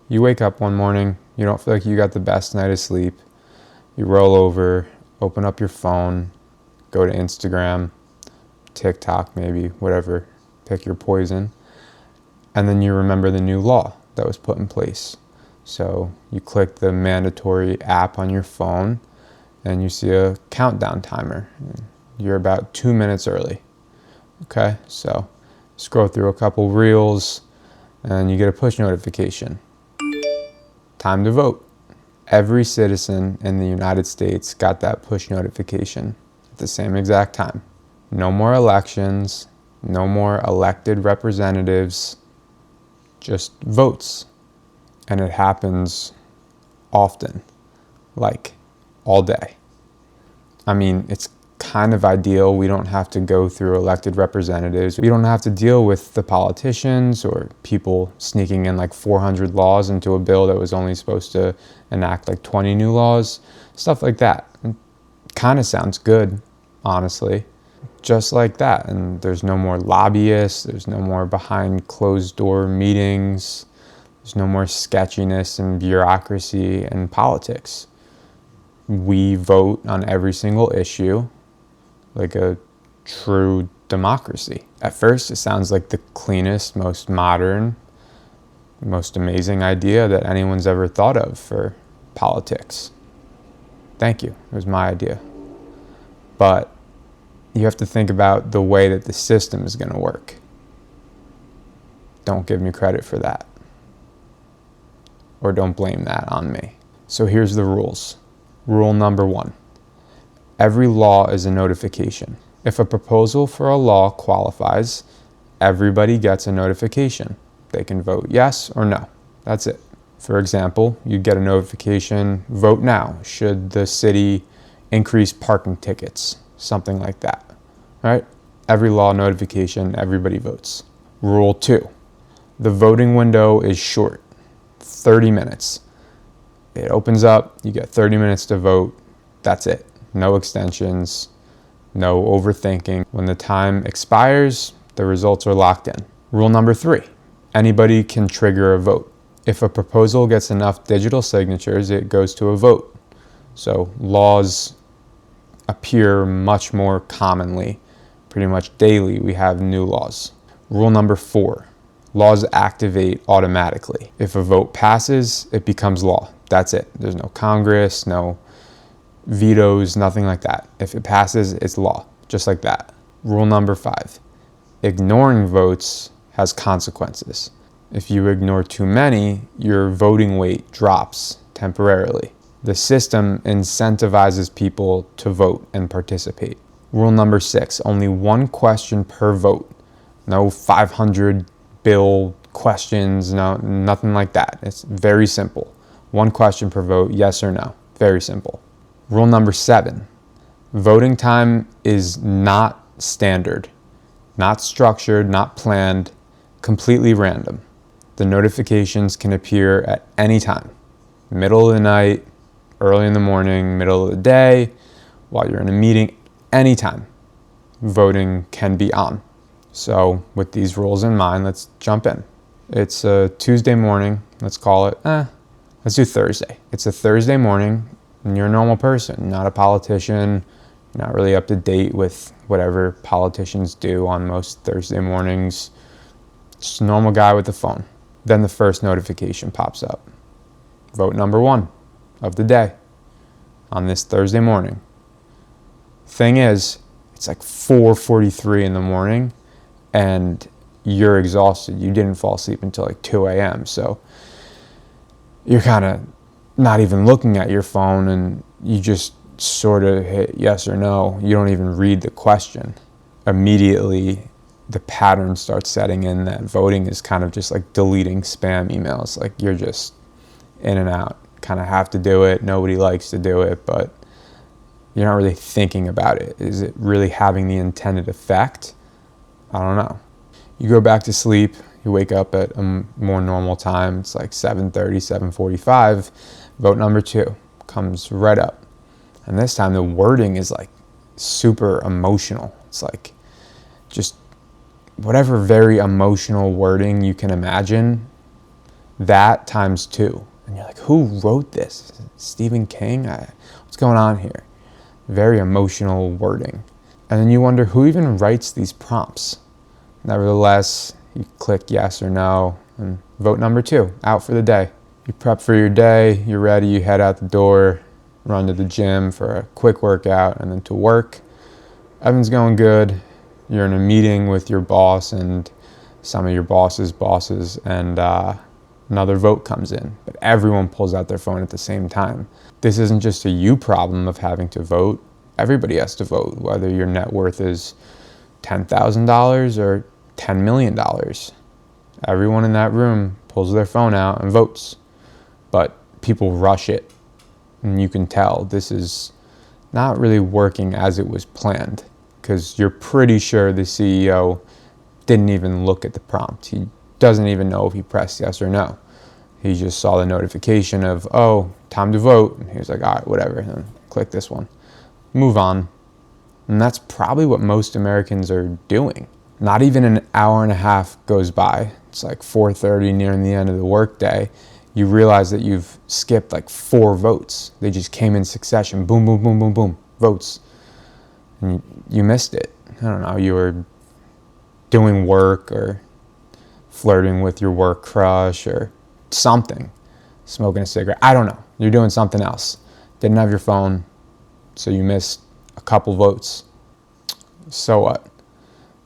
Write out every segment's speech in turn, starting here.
You wake up one morning, you don't feel like you got the best night of sleep. You roll over, open up your phone, go to Instagram, TikTok maybe, whatever, pick your poison. And then you remember the new law that was put in place. So you click the mandatory app on your phone and you see a countdown timer. You're about 2 minutes early. Okay, so scroll through a couple reels and you get a push notification. Time to vote. Every citizen in the United States got that push notification at the same exact time. No more elections, no more elected representatives, just votes. And it happens often, like all day. I mean, it's kind of ideal. We don't have to go through elected representatives. We don't have to deal with the politicians or people sneaking in like 400 laws into a bill that was only supposed to enact like 20 new laws, stuff like that. It kind of sounds good, honestly. Just like that. And there's no more lobbyists. There's no more behind closed door meetings. There's no more sketchiness and bureaucracy and politics. We vote on every single issue like a true democracy. At first, it sounds like the cleanest, most modern, most amazing idea that anyone's ever thought of for politics. Thank you. It was my idea. But you have to think about the way that the system is going to work. Don't give me credit for that. Or don't blame that on me. So here's the rules. Rule number 1. Every law is a notification. If a proposal for a law qualifies, everybody gets a notification. They can vote yes or no. That's it. For example, you get a notification, vote now, should the city increase parking tickets, something like that. All right? Every law notification, everybody votes. Rule 2. The voting window is short, 30 minutes. It opens up, you get 30 minutes to vote, that's it. No extensions, no overthinking. When the time expires, the results are locked in. Rule number 3, anybody can trigger a vote. If a proposal gets enough digital signatures, it goes to a vote. So laws appear much more commonly. Pretty much daily we have new laws. Rule number 4, laws activate automatically. If a vote passes, it becomes law. That's it. There's no Congress, no vetoes, nothing like that. If it passes, it's law, just like that. Rule number 5, ignoring votes has consequences. If you ignore too many, your voting weight drops temporarily. The system incentivizes people to vote and participate. Rule number 6, only one question per vote. No 500 bill questions, no, nothing like that. It's very simple. One question per vote, yes or no. Very simple. Rule number 7, voting time is not standard, not structured, not planned, completely random. The notifications can appear at any time, middle of the night, early in the morning, middle of the day, while you're in a meeting, anytime voting can be on. So with these rules in mind, let's jump in. It's a Tuesday morning, let's call it, let's do Thursday. It's a Thursday morning, and you're a normal person, not a politician, not really up to date with whatever politicians do on most Thursday mornings. Just a normal guy with a phone. Then the first notification pops up. Vote number 1 of the day on this Thursday morning. Thing is, it's like 4:43 in the morning and you're exhausted. You didn't fall asleep until like 2 a.m. So you're kind of not even looking at your phone and you just sort of hit yes or no. You don't even read the question. Immediately, the pattern starts setting in that voting is kind of just like deleting spam emails. Like you're just in and out, kind of have to do it. Nobody likes to do it, but you're not really thinking about it. Is it really having the intended effect? I don't know. You go back to sleep, you wake up at a more normal time. It's like 7:30, 7:45. Vote number 2 comes right up. And this time the wording is like super emotional. It's like just whatever very emotional wording you can imagine That times 2. And you're like, who wrote this? Stephen King? What's going on here? Very emotional wording. And then you wonder who even writes these prompts. Nevertheless, you click yes or no, and vote number 2, out for the day. You prep for your day, you're ready, you head out the door, run to the gym for a quick workout, and then to work. Everything's going good. You're in a meeting with your boss and some of your boss's bosses, and another vote comes in, but everyone pulls out their phone at the same time. This isn't just a you problem of having to vote. Everybody has to vote, whether your net worth is $10,000 or $10 million. Everyone in that room pulls their phone out and votes, but people rush it, and you can tell this is not really working as it was planned, because you're pretty sure the CEO didn't even look at the prompt. He doesn't even know if he pressed yes or no. He just saw the notification of, oh, time to vote. And he was like, all right, whatever, and click this one. Move on. And that's probably what most Americans are doing. Not even an hour and a half goes by. It's like 4:30, nearing the end of the workday. You realize that you've skipped like 4 votes. They just came in succession. Boom, boom, boom, boom, boom. Votes. And you missed it. I don't know. You were doing work or flirting with your work crush or something. Smoking a cigarette. I don't know. You're doing something else. Didn't have your phone, so you missed a couple votes. So what?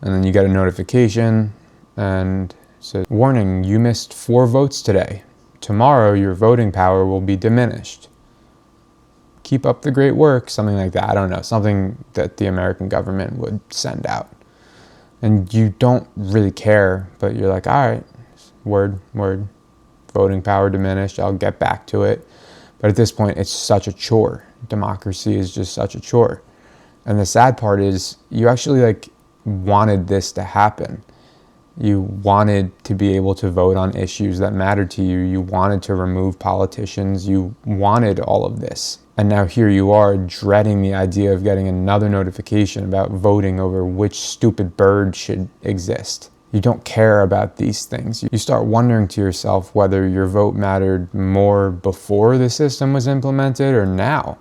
And then you get a notification and it says, warning, you missed 4 votes today. Tomorrow your voting power will be diminished. Keep up the great work, something like that. I don't know, something that the American government would send out. And you don't really care, but you're like, all right, word, voting power diminished, I'll get back to it. But at this point, it's such a chore. Democracy is just such a chore. And the sad part is you actually wanted this to happen. You wanted to be able to vote on issues that mattered to you. You wanted to remove politicians. You wanted all of this. And now here you are dreading the idea of getting another notification about voting over which stupid bird should exist. You don't care about these things. You start wondering to yourself whether your vote mattered more before the system was implemented or now.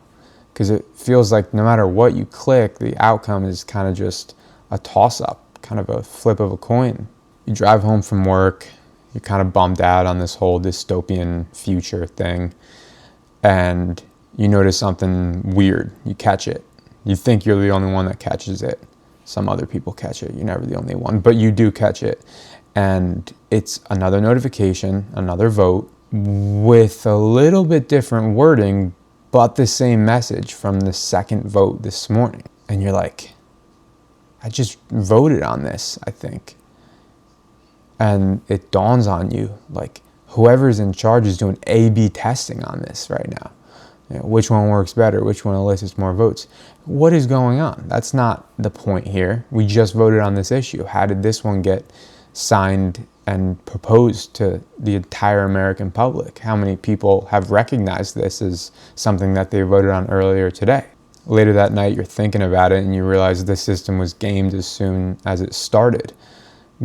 Because it feels like no matter what you click, the outcome is kind of just a toss-up, kind of a flip of a coin. You drive home from work, you're kind of bummed out on this whole dystopian future thing, and you notice something weird. You catch it. You think you're the only one that catches it. Some other people catch it. You're never the only one, but you do catch it. And it's another notification, another vote, with a little bit different wording, but the same message from the second vote this morning. And you're like, I just voted on this, I think. And it dawns on you, like, whoever's in charge is doing A/B testing on this right now. You know, which one works better? Which one elicits more votes? What is going on? That's not the point here. We just voted on this issue. How did this one get signed and proposed to the entire American public? How many people have recognized this as something that they voted on earlier today? Later that night, you're thinking about it and you realize the system was gamed as soon as it started.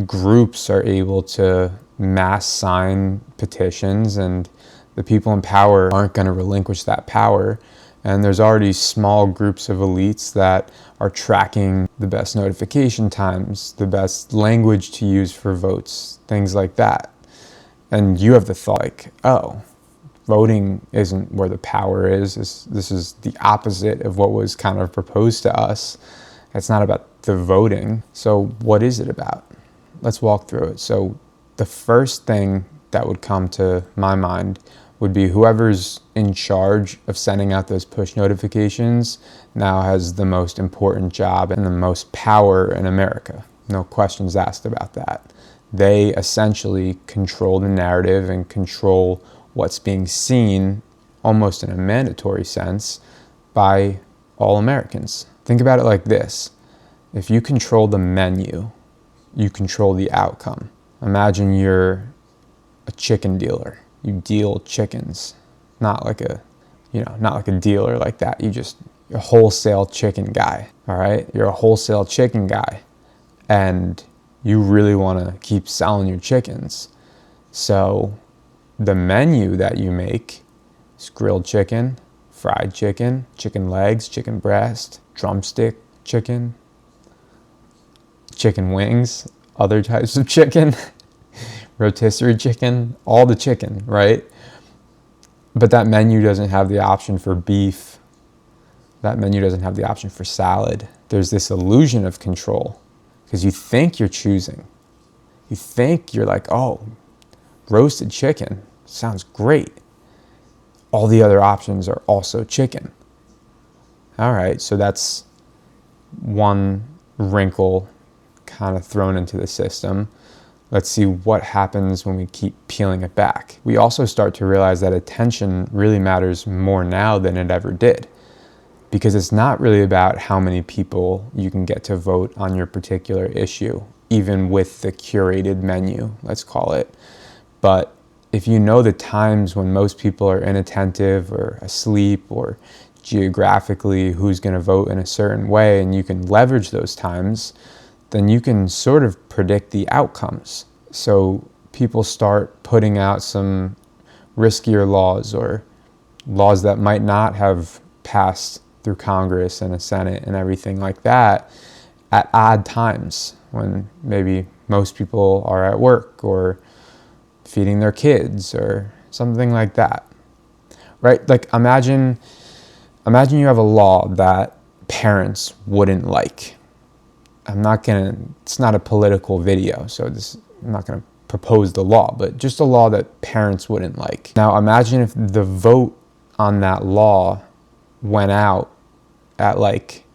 Groups are able to mass sign petitions, and the people in power aren't going to relinquish that power. And there's already small groups of elites that are tracking the best notification times, the best language to use for votes, things like that. And you have the thought, like, oh, voting isn't where the power is. This is the opposite of what was kind of proposed to us. It's not about the voting. So what is it about? Let's walk through it. So the first thing that would come to my mind would be whoever's in charge of sending out those push notifications now has the most important job and the most power in America. No questions asked about that. They essentially control the narrative and control what's being seen, almost in a mandatory sense, by all Americans. Think about it like this. If you control the menu, you control the outcome. Imagine you're a chicken dealer. You deal chickens, not like a dealer like that. You're a wholesale chicken guy, all right? You're a wholesale chicken guy, and you really want to keep selling your chickens. So the menu that you make is grilled chicken, fried chicken, chicken legs, chicken breast, drumstick chicken, chicken wings, other types of chicken, rotisserie chicken, all the chicken, right? But that menu doesn't have the option for beef. That menu doesn't have the option for salad. There's this illusion of control because you think you're choosing. You think you're like, oh, roasted chicken sounds great. All the other options are also chicken. All right, so that's one wrinkle kind of thrown into the system. Let's see what happens when we keep peeling it back. We also start to realize that attention really matters more now than it ever did, because it's not really about how many people you can get to vote on your particular issue, even with the curated menu, let's call it. But if you know the times when most people are inattentive or asleep, or geographically who's going to vote in a certain way, and you can leverage those times, then you can sort of predict the outcomes. So people start putting out some riskier laws, or laws that might not have passed through Congress and a Senate and everything like that at odd times when maybe most people are at work or feeding their kids or something like that, right? Like imagine you have a law that parents wouldn't like. It's not a political video, so I'm not gonna propose the law, but just a law that parents wouldn't like. Now imagine if the vote on that law went out at like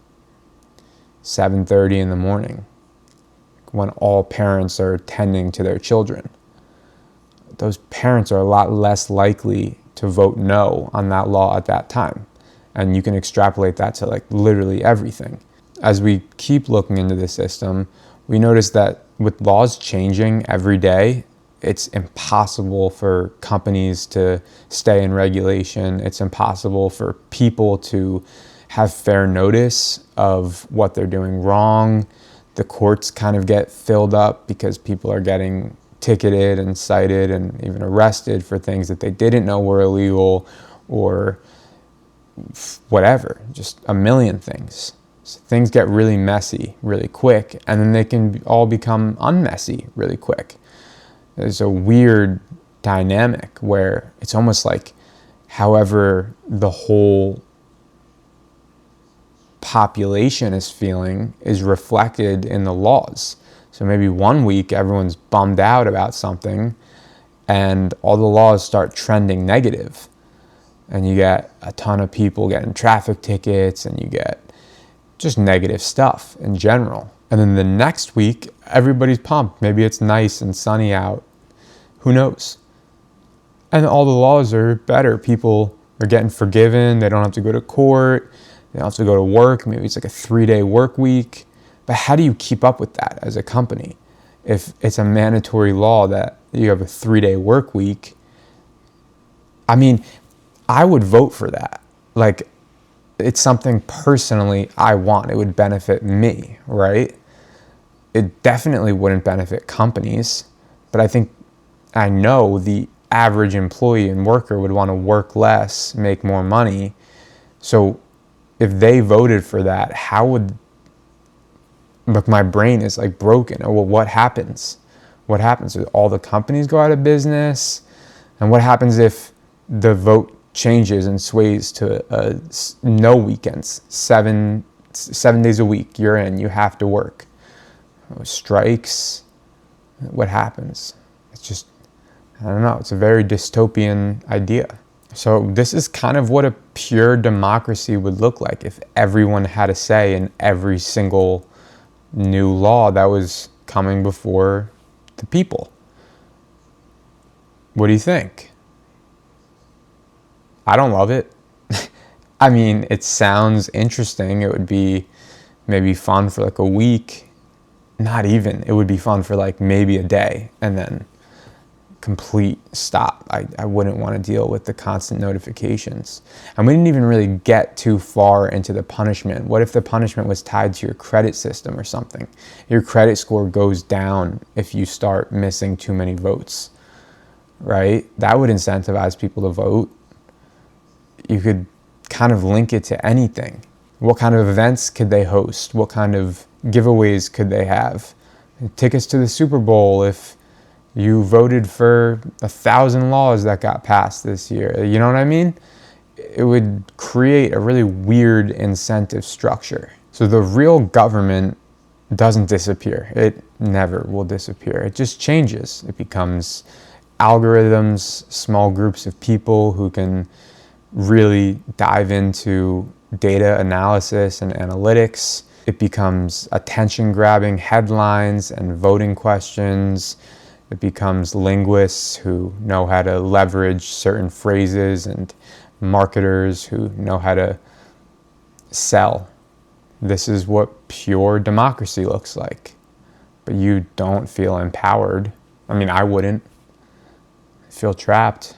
7:30 in the morning, when all parents are tending to their children. Those parents are a lot less likely to vote no on that law at that time. And you can extrapolate that to like literally everything. As we keep looking into the system, we notice that with laws changing every day, it's impossible for companies to stay in regulation. It's impossible for people to have fair notice of what they're doing wrong. The courts kind of get filled up because people are getting ticketed and cited and even arrested for things that they didn't know were illegal, or whatever, just a million things. So things get really messy really quick, and then they can all become unmessy really quick. There's a weird dynamic where it's almost like however the whole population is feeling is reflected in the laws. So maybe one week everyone's bummed out about something and all the laws start trending negative, and you get a ton of people getting traffic tickets and you get just negative stuff in general. And then the next week, everybody's pumped. Maybe it's nice and sunny out. Who knows? And all the laws are better. People are getting forgiven. They don't have to go to court. They don't have to go to work. Maybe it's like a 3-day work week. But how do you keep up with that as a company? If it's a mandatory law that you have a 3-day work week, I mean, I would vote for that. Like, it's something personally I want. It would benefit me, right? It definitely wouldn't benefit companies, but I know the average employee and worker would want to work less, make more money. So if they voted for that, look, my brain is like broken. Oh, well, what happens? What happens? Do all the companies go out of business? And what happens if the vote changes and sways to no weekends, 7 days a week, you have to work? Strikes, what happens? It's just, I don't know, it's a very dystopian idea. So this is kind of what a pure democracy would look like if everyone had a say in every single new law that was coming before the people. What do you think? I don't love it. I mean, it sounds interesting. It would be maybe fun for like a week. Not even. It would be fun for like maybe a day, and then complete stop. I wouldn't want to deal with the constant notifications. And we didn't even really get too far into the punishment. What if the punishment was tied to your credit system or something? Your credit score goes down if you start missing too many votes. right? That would incentivize people to vote. You could kind of link it to anything. What kind of events could they host? What kind of giveaways could they have? Tickets to the Super Bowl if you voted for 1,000 laws that got passed this year. You know what I mean? It would create a really weird incentive structure. So the real government doesn't disappear. It never will disappear. It just changes. It becomes algorithms, small groups of people who can really dive into data analysis and analytics. It becomes attention-grabbing headlines and voting questions. It becomes linguists who know how to leverage certain phrases and marketers who know how to sell. This is what pure democracy looks like. But you don't feel empowered. I mean, I wouldn't. I feel trapped,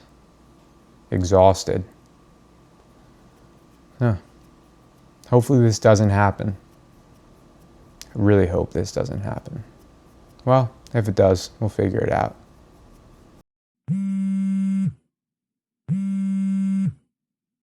exhausted. Hopefully this doesn't happen. I really hope this doesn't happen. Well, if it does, we'll figure it out.